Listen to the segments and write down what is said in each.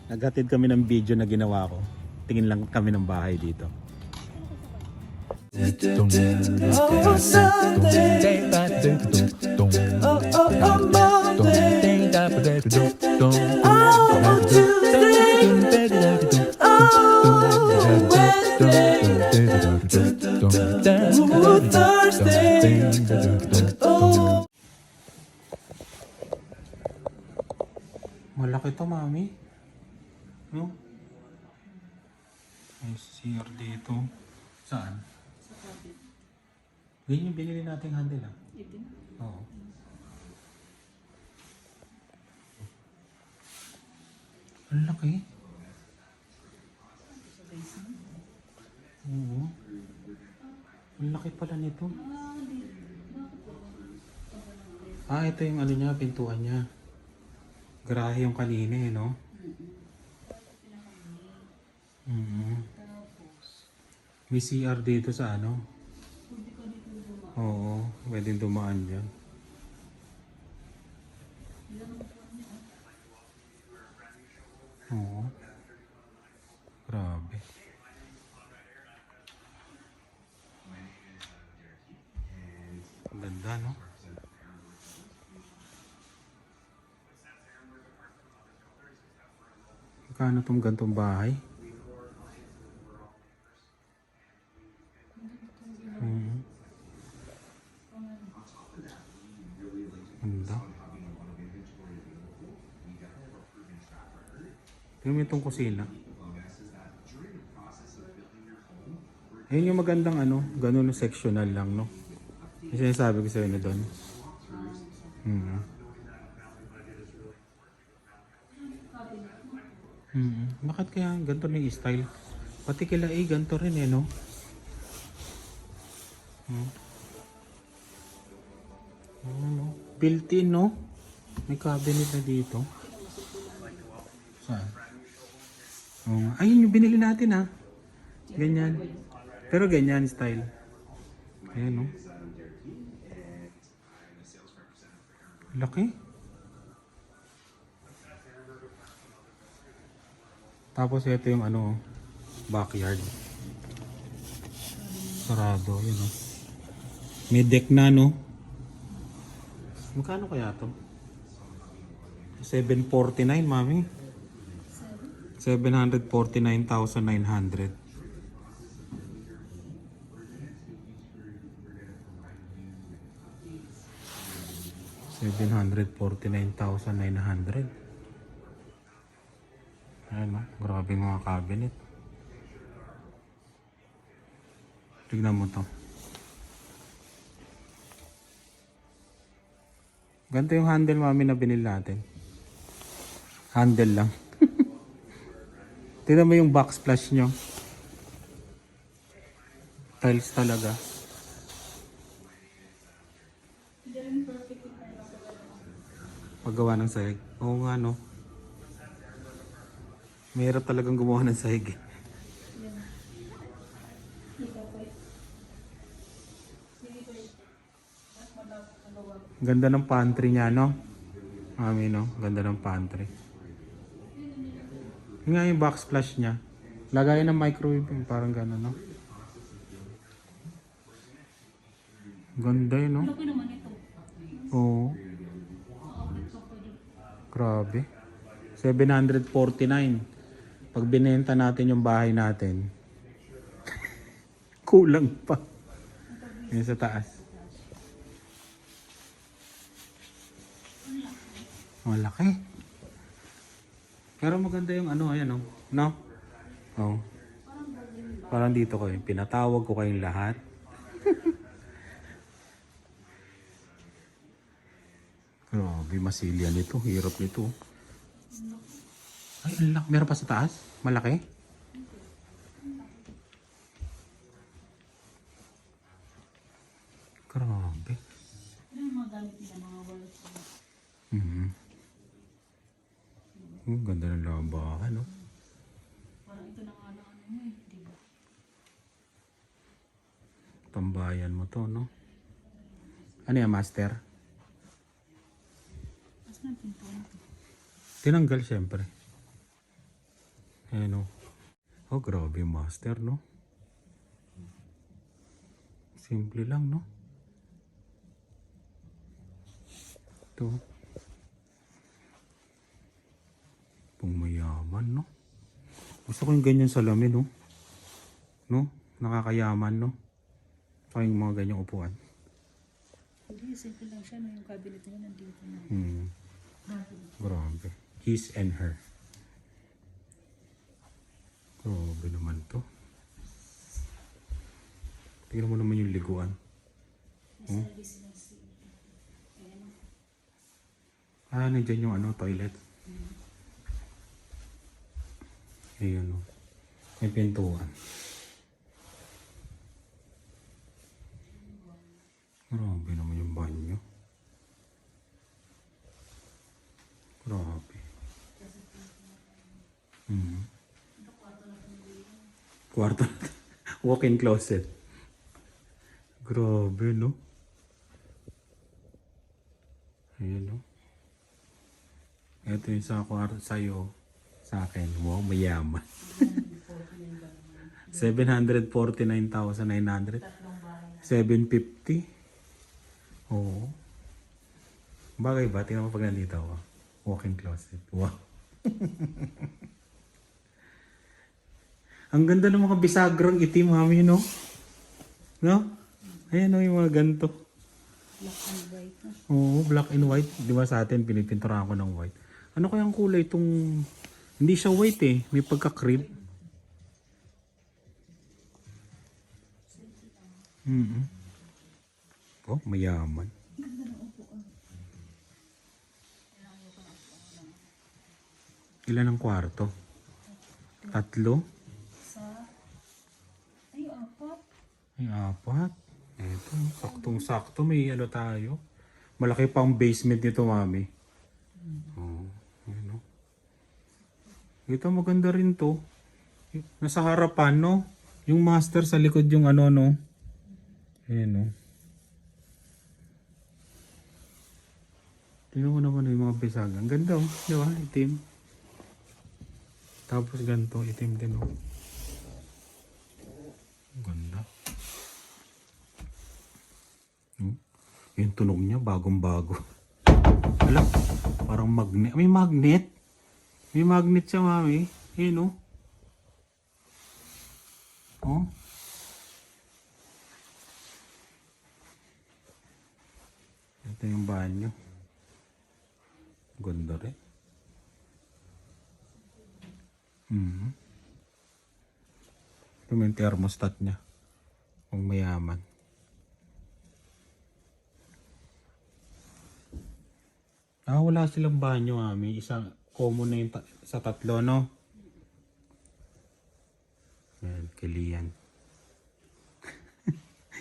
Naghatid kami ng video na ginawa ko. Tingin lang kami ng bahay dito. Oh, Sunday. Oh, Monday. Oh, Tuesday. Oh, Wednesday. Oh, Thursday. Oh. Malaki to, mami. No? May CR dito. Saan? Sa kabit. Ganyan yung binili nating handle, ah. Itim. Oo. Ang laki. Sa basement. Oo. Ang laki pala nito. Ah, ito yung ano niya, pintuan niya. Garahe yung kanina eh, no? May CR dito sa ano? Oo, pwedeng dumaan dyan. Oo. Grabe. Ang ganda, no? Magkano tong gantong bahay? Ganda. Tingnan mo itong kusina. Ayun yung magandang ano, ganun sectional lang, no? Yung sinasabi ko sa'yo na doon. Bakit kaya ganito na yung style? Pati kila ganito rin eh, no? No? Built-in, no? May cabinet na dito. Saan? Ayun yung binili natin, ha? Ganyan. Pero ganyan style. Ayan, no? Laki. Tapos ito yung ano, backyard. Sarado, yun, no? May deck na, no? Magkano kaya to? 749, mami. 749,900. $749,900. Ayan, no? Grabe mga cabinet. Tignan mo to. Ganito yung handle, mami, na binili natin. Handle lang. Tignan mo yung backsplash nyo. Tiles talaga. Paggawa ng sahig. Oo nga, no? Mahirap talagang gumawa ng sahig. Ganda ng pantry niya, no? Mami, no? Ganda ng pantry. Yun nga yung backsplash niya. Lagayan ng microwave, parang gano'n, no? Ganda yun, no? Laki naman ito. Oo. Grabe. 749. Pag binenta natin yung bahay natin, kulang pa. Yun sa taas. Malaki. Pero maganda yung ano, ayan, no? No? Oh. Parang dito ko pinatawag ko kayong lahat. Grabe, masilya nito. Hirap nito. Ay, ang laki. Meron pa sa taas? Malaki? Grabe. Ano yung mga gamit nila, mga wallet ko? Ganda ng labahan, no? Parang ito na nga lang ano mo eh, di ba? Tambayan mo to, no? Ano yan, master? Mas na pinto na ito. Tinanggal, syempre. Ayan o. Oh, grabe yung master, no? Simple lang, no? Ito. Pumayaman, no? Gusto ko yung ganyan salamin, no? No? Nakakayaman, no? Saka yung mga ganyang upuan. Hindi, simple lang siya. No? Yung cabinet niya nandito na. Grabe. His and her. Grabe naman to. Tingnan mo naman yung liguan. Oh. Ah, nandiyan yung toilet. Ayun o. May pintuan. Grabe naman yung banyo. Grabe. Kwarto. Walk-in closet. Grabe, no? Ayan, no? Ito yung sa kwarto sa'yo. Sa akin. Wow, mayaman. 749,900. 750. Oo. Bagay ba? Tingnan mo pag nandito ako. Walk-in closet. Wow. Ang ganda ng mga bisagrang itim, mami, no? No? Ayan, no, yung mga ganito. Black and white na. Oo, black and white. Di ba sa atin, pinipinturahan ko ng white. Ano kayang kulay itong... Hindi siya white eh. May pagka-cream. Oh, mayaman. Ilan ang kwarto? 3? Ay, 4. Ay, 4. Ito, saktong-sakto. May tayo. Malaki pa ang basement nito, mami. Oh, ano. Ito, maganda rin to. Nasa harapan, no? Yung master sa likod yung no? Ayan, no? Tingnan mo naman yung mga bisag. Ang ganda, oh. Di ba? Itim. Tapos ganito, itim din, oh. Ang ganda. Yung tunog niya, bagong-bago. Wala, parang magnet. May magnet. May magnet siya, mami. Ayan, oh. Oh. Ito yung banyo. Ganda rin. Ito yung thermostat niya. Kung mayaman. Ah, wala silang banyo, mami. Isang common na yung sa 3, no? Yan, kilian.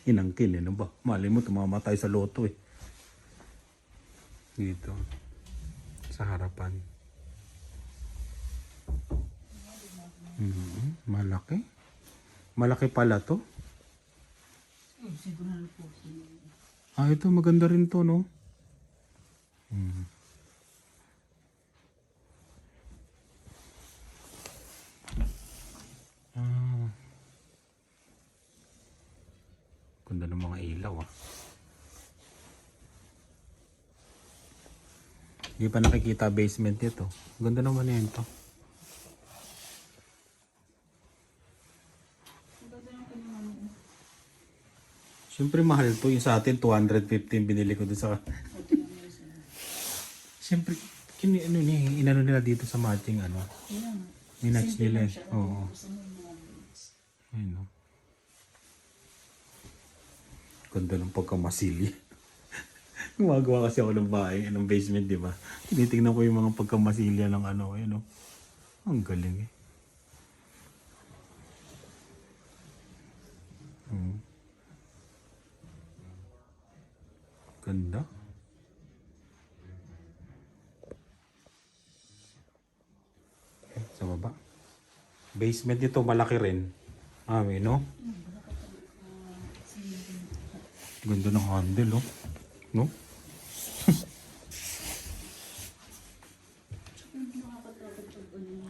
Inangkin, ano ba? Mali mo, tumamatay sa loto, eh. Dito. Sa harapan. Malaki. Malaki pala to. Ah, ito maganda rin to, no? Ah. Ganda ng mga ilaw, ah. Hindi pa nakikita basement nito. Ganda naman yan to. Siyempre mahal to. Yung sa atin, 215 binili ko dun sa... Siyempre, inano nila dito sa matching, minatch nila. Oo. Ayun, no? Ganda ng pagkamasilya. Gumagawa kasi ako ng bahay, ng basement, di ba? Tinitingnan ko yung mga pagkamasilya ng ayun, no? Ang galing, eh. Ganda. Sa baba. Basement nito malaki rin. No? Ganda ng handle, oh. No?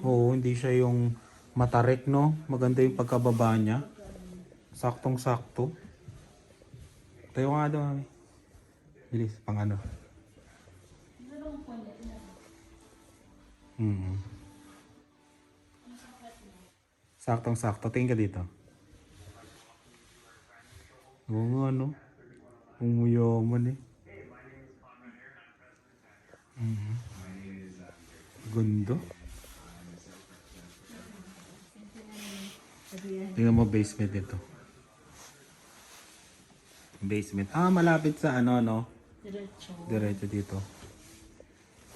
Oo, hindi siya yung Matarik, no? Maganda yung pagkababa niya. Saktong-sakto. Tayo nga daw, mami. Bilis, pang ano. Saktong-sakto. Tingin ka dito. Oo nga, no? Umuyaman eh. Ganda. Tingnan mo basement ito. Basement. Malapit sa ano, no? Diretso. Diretso dito.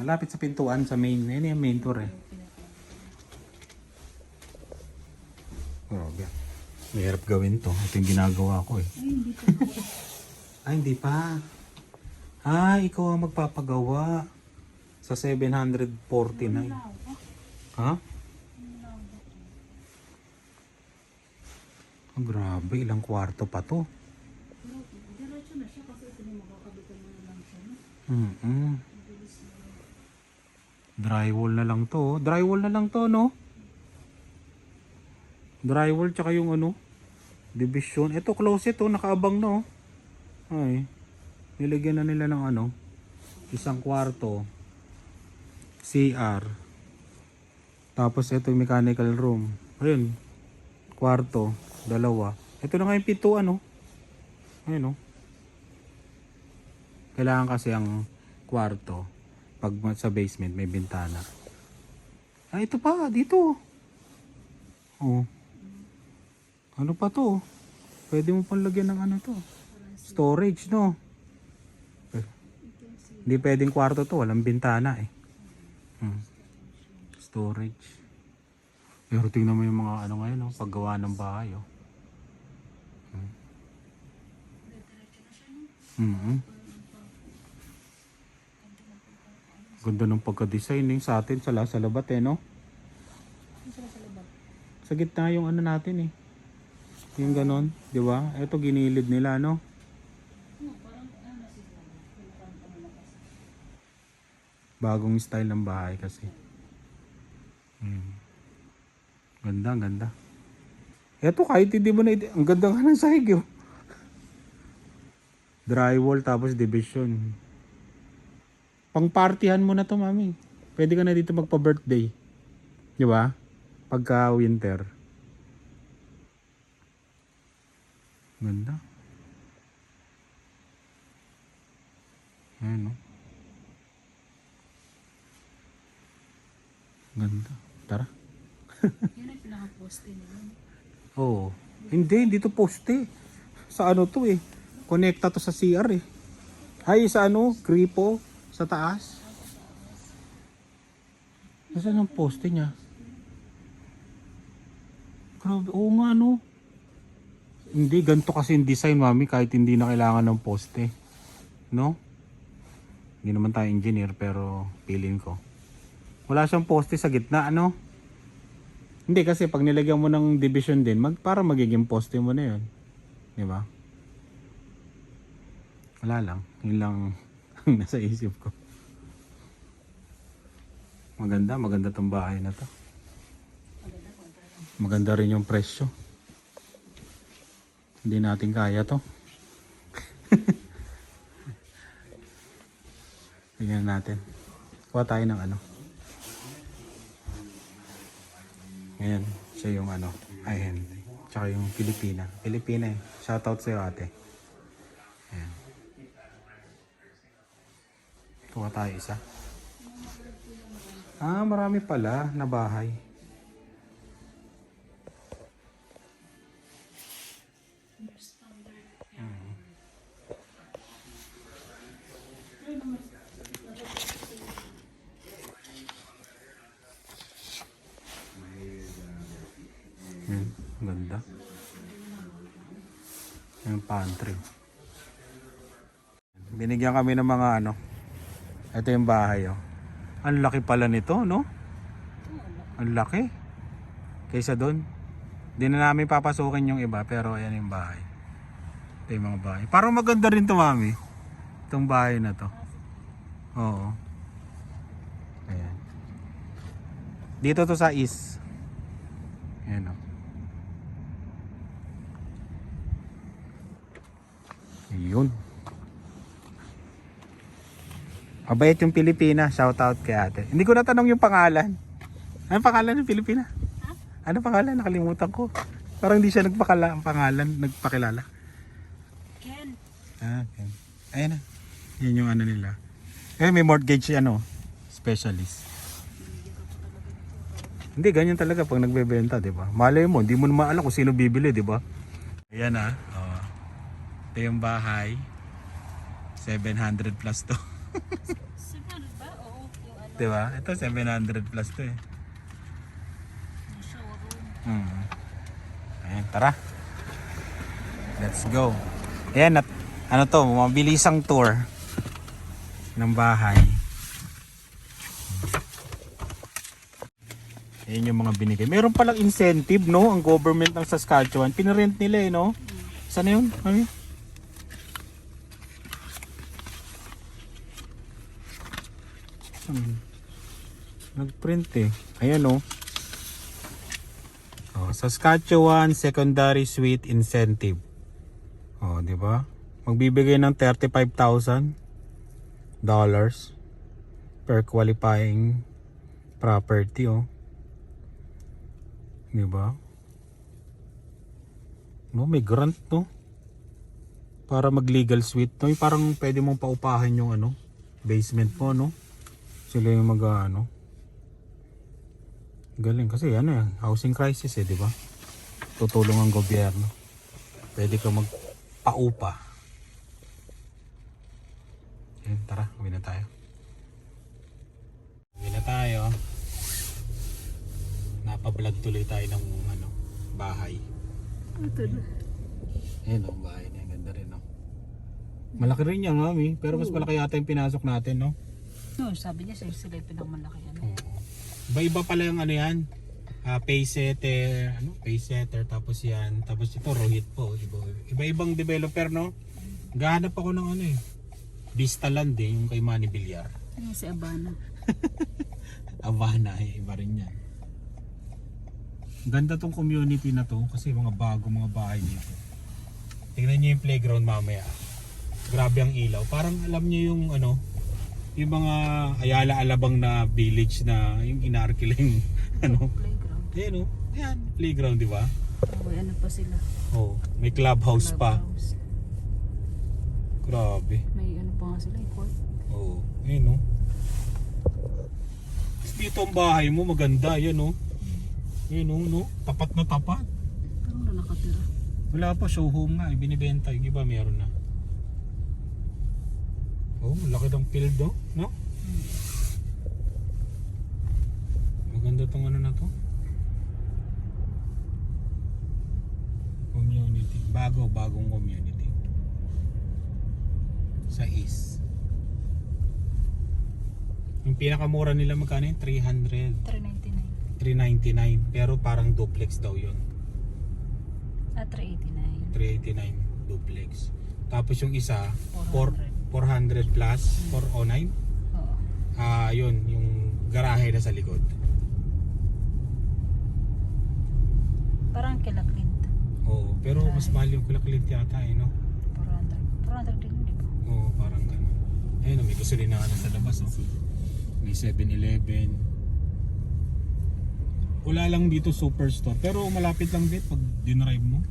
Malapit sa pintuan sa main. Yan yung main door eh. Grabe. Mahirap gawin to. Ito yung ginagawa ko eh. Ay, hindi pa. Ikaw ang magpapagawa. Sa 749. Ha? Grabe, ilang kwarto pa to. Pero diretso na siya kasi ito yung makakabitan mo na lang siya. No? Drywall na lang to. Drywall na lang to, no? Drywall tsaka yung ano, division. Ito closet to, nakaabang na oh. Ay. Nilagyan na nila ng ano, isang kwarto. CR. Tapos ito yung mechanical room. Ayun. Kwarto, dalawa. Ito na nga yung pintuan oh. Ayun oh. Kailangan kasi ang kwarto pag sa basement may bintana. Ito pa, dito. Oh. Ano pa to? Pwede mo pang lagyan ng ano to. Storage, no? Hindi pwedeng kwarto to, walang bintana eh. Storage. Pero tingnan mo yung mga ano ngayon, no? Paggawa ng bahay, oh. Ganda ng pagka-design sa atin sa labat eh, no? Sa gitna yung ano natin eh. Yung ganon, di ba? Ito ginilid nila, no? Bagong style ng bahay kasi. Ganda, ganda. Ito kahit hindi mo na, ang ganda nga ng sahig yun. Drywall tapos division. Pang-partihan mo na to, mami. Pwede ka na dito magpa-birthday. Di ba? Pagka winter. Ganda. Ayan, no? Ganda. Tara. Yan ang pinaka-poste nila. Oo. Hindi, dito poste. Sa ano to eh. Connecta to sa CR eh. Ay, sa ano, gripo. Sa taas. Nasaan ang poste niya? Grabe, oo nga no. Hindi, ganito kasi yung design, mami, kahit hindi na kailangan ng poste. No? Hindi naman tayo engineer, pero feeling ko. Wala siyang poste sa gitna, ano? Hindi, kasi pag nilagyan mo ng division din, para magiging poste mo na yun. Di ba? Wala lang. Yun lang ang nasa isip ko. Maganda, maganda tong bahay na to. Maganda rin yung presyo. Hindi natin kaya to. Tingnan natin. Kuha tayo ng ano. Ngayon, siya yung ano. Ayan. Tsaka yung Pilipina. Pilipina eh. Shoutout sa'yo ate. Ayan. Kuha tayo isa. Marami pala na bahay. Ganda. Yung pantry. Binigyan kami ng mga ano. Ito yung bahay oh. Ang laki pala nito, no? Ang laki. Kaysa doon. Di na namin papasukin yung iba, pero ayan yung bahay. Ito yung mga bahay. Parang maganda rin to, mami. Itong bahay na to. Oo. Ayan. Dito to sa east. Ayan o. Yun. Mabait yung Pilipina. Shout out kay ate. Hindi ko natanong yung pangalan. Ano pangalan ng Pilipina? Ano pangalan? Nakalimutan ko. Parang hindi siya ang pangalan, nagpakilala. Ken. Okay. Ayan na. Yun yung ano nila. Eh, may mortgage specialist. Hindi, ganyan talaga pag nagbebenta, di ba? Malay mo, hindi mo naman alam kung sino bibili, di ba? Ayan na. Oh. Ito yung bahay. 700 plus to. Siguro ba? Oo. Yung ano, Di ba? Ito 700 plus to eh. yung showroom. Ayan, tara. Let's go. Ayan, ano to, mabilisang tour ng bahay. Ayan yung mga binigay. Meron palang incentive, no? Ang government ng Saskatchewan. Pinarent nila eh, no? Saan na yun? Ano yun? Nagprint eh. Ayan, no? Oh, Saskatchewan Secondary Suite Incentive. Oh, di ba? Magbibigay ng $35,000 per qualifying property, oh. Di ba? No, may grant, no? Para mag-legal suite, no? Yung parang pwede mong paupahan yung ano, basement mo, no? Sila yung ano. Galing kasi ano eh, housing crisis eh, di ba? Tutulong ang gobyerno. Pwede ka magpaupa. Ayun, tara, uwi na tayo. Uwi na tayo. Napablog tuloy tayo ng ano, bahay. Ito na. Ayun ang bahay niya, ganda rin, no? Malaki rin yan, mami. Pero mas malaki yata yung pinasok natin, no? No, sabi niya sila yung pinakamalaki yan. Iba-iba pala yung ano yan. Paysetter, tapos yan. Tapos ito, Rohit po. Iba-ibang developer, no? Gahanap ako ng ano eh. Vista Land eh, yung kay Manny Villar. Ano si Abana? Avana eh, iba rin yan. Ganda tong community na to kasi mga bago mga bahay dito. Tingnan niyo yung playground mamaya. Grabe ang ilaw. Parang alam niyo yung ano, yung mga Ayala Alabang na village na yung inaarkiling ano. Playground. Ayan o. Ayan, playground, di ba? May ano pa sila. Oh, may clubhouse pa. Clubhouse. Grabe. May ano pa nga sila, court. Oh, ayun o. Dito ang bahay mo, maganda. Yan o. Ayun o, no? Tapat na tapat. Parang na nakatira. Wala pa, show home nga. Binibenta. Yung iba meron na. Oh, malaki ng field do, no? Maganda tong ano na to. Community. Bagong community. Sa East. Yung pinakamura nila magkano yun? 300. 399. 399. Pero parang duplex daw yun. 389. 389 duplex. Tapos yung isa, 400. 400 plus, 409. Oo. Yun, yung garahe na sa likod. Parang kila Clint. Oo, pero mas mahal yung Kulaklit yata eh, no? 400. 400 din, di ba? Oo, parang gano'n. Ayun, may gasolina na sa labas, oh. May 7-Eleven. Wala lang dito superstore, pero malapit lang din pag dinrive mo.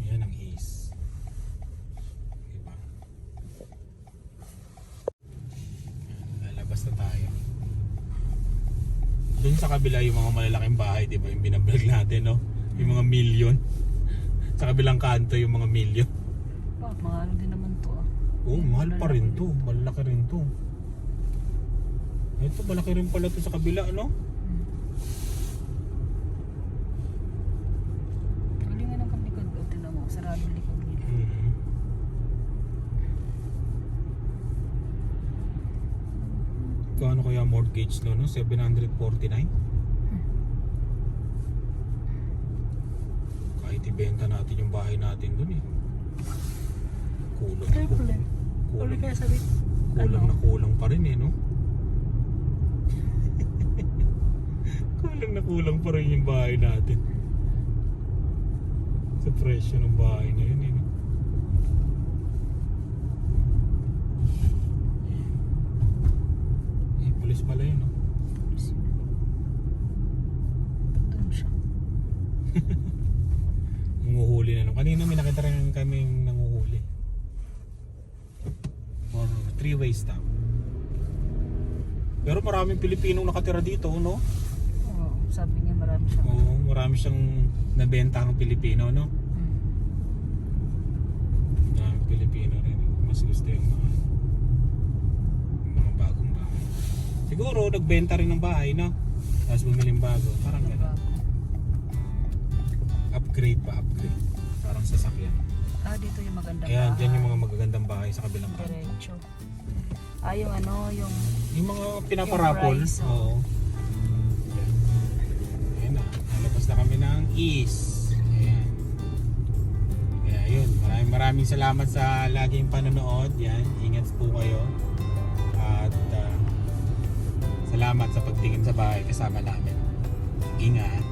Yan ang East. Diba? Lalabas na tayo. Doon sa kabila yung mga malalaking bahay, di ba? Yung binablog natin, no? Yung mga million. Sa kabilang kanto yung mga million. Mahal din naman to ah. Oo, mahal pa rin to. Malaki rin to. Ito, malaki rin pala to sa kabila, no? Galingan ng likod. O, tinan mo. Sarado likod nila. Kano kaya mortgage no? 749? Kahit ibenta natin yung bahay natin dun eh. Kulang na kulang. Ulit kaya sabi. Kulang na kulang pa rin eh, no? Nakulang pa rin yung bahay natin. Sa presyo ng bahay na yun. Pulis pala yun, no? Doon siya. Nanguhuli na. Kanina may nakita rin kaming nanguhuli. Or three-way stop. Pero maraming Pilipinong nakatira dito, no? Oo, sabi niya marami siya. Oo, marami siyang nabenta ng Pilipino, no? Maraming Pilipino rin. Mas gusto yung mga bagong bahay. Siguro, nagbenta rin ng bahay, no? Tapos bumiling bago. Parang gano'n. Upgrade pa, upgrade. Parang sasakyan. Dito yung magandang Ayan, bahay. dyan yung mga magagandang bahay sa kabilang kanto. Diretso. Yung ano, yung... Yung mga pinaparapol. Yung price, Oo. Ayan na. Nalabas na kami ng east. Ayan. Kaya yun. Maraming salamat sa laging panonood. Yan. Ingat po kayo. At salamat sa pagtingin sa bahay kasama namin. Ingat.